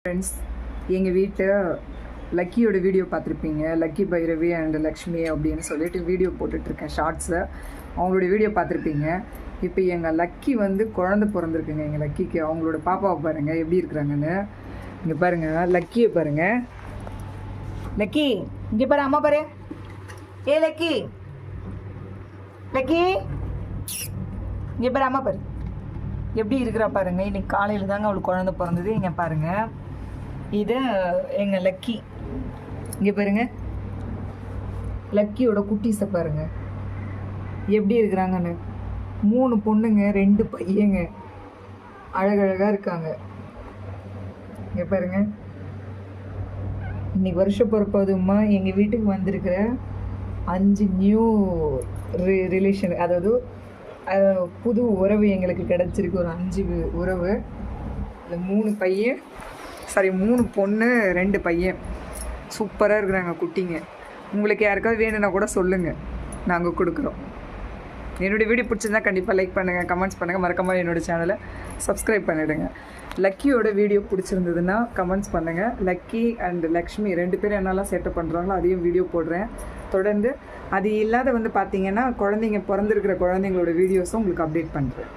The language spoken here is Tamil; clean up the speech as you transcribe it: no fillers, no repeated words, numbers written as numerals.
ஃப்ரெண்ட்ஸ், எங்கள் வீட்டில் லக்கியோட வீடியோ பார்த்துருப்பீங்க. லக்கி பைரவி அண்ட் லக்ஷ்மி அப்படின்னு சொல்லிட்டு வீடியோ போட்டுட்ருக்கேன் ஷார்ட்ஸை. அவங்களோட வீடியோ பார்த்துருப்பீங்க. இப்போ எங்கள் லக்கி வந்து குழந்தை பிறந்திருக்குங்க. எங்கள் லக்கிக்கு அவங்களோட பாப்பாவை பாருங்கள் எப்படி இருக்கிறாங்கன்னு. இங்கே பாருங்கள், லக்கியை பாருங்கள். லக்கி இங்கே பாரு, அம்மா பாரு. ஏ லக்கி, லக்கி இங்கே பாரு, அம்மா பாரு எப்படி இருக்கிறா பாருங்கள். இன்னைக்கு காலையில் தாங்க அவளுக்கு குழந்தை பிறந்தது. இங்கே பாருங்கள், இது எங்கள் லக்கி. இங்கே பாருங்க, லக்கியோட குட்டீஸை பாருங்க எப்படி இருக்கிறாங்கன்னு. 3 பொண்ணுங்க 2 பையங்க, அழகழகாக இருக்காங்க. இங்கே பாருங்க, இன்னைக்கு வருஷ பிறப்பதுமா எங்கள் வீட்டுக்கு வந்திருக்கிற 5 நியூ ரிலேஷன், அதாவது புது உறவு எங்களுக்கு கிடச்சிருக்கு. ஒரு 5 உறவு. இந்த 3 பையன், 3 பொண்ணு 2 பையன் சூப்பராக இருக்கிறாங்க குட்டிங்க. உங்களுக்கு யாருக்காவது வேணும்னா கூட சொல்லுங்கள், நாங்கள் கொடுக்குறோம். என்னுடைய வீடியோ பிடிச்சிருந்தா கண்டிப்பாக லைக் பண்ணுங்கள், கமெண்ட்ஸ் பண்ணுங்கள், மறக்காமல் என்னோடய சேனலை சப்ஸ்கிரைப் பண்ணிவிடுங்க. லக்கியோட வீடியோ பிடிச்சிருந்ததுன்னா கமெண்ட்ஸ் பண்ணுங்கள். லக்கி அண்ட் லக்ஷ்மி 2 பேரும் என்னெல்லாம் சேட்டை பண்ணுறாங்களோ அதையும் வீடியோ போடுறேன் தொடர்ந்து. அது இல்லாத வந்து பார்த்தீங்கன்னா குழந்தைங்க பிறந்திருக்கிற குழந்தைங்களோட வீடியோஸும் உங்களுக்கு அப்டேட் பண்ணுறேன்.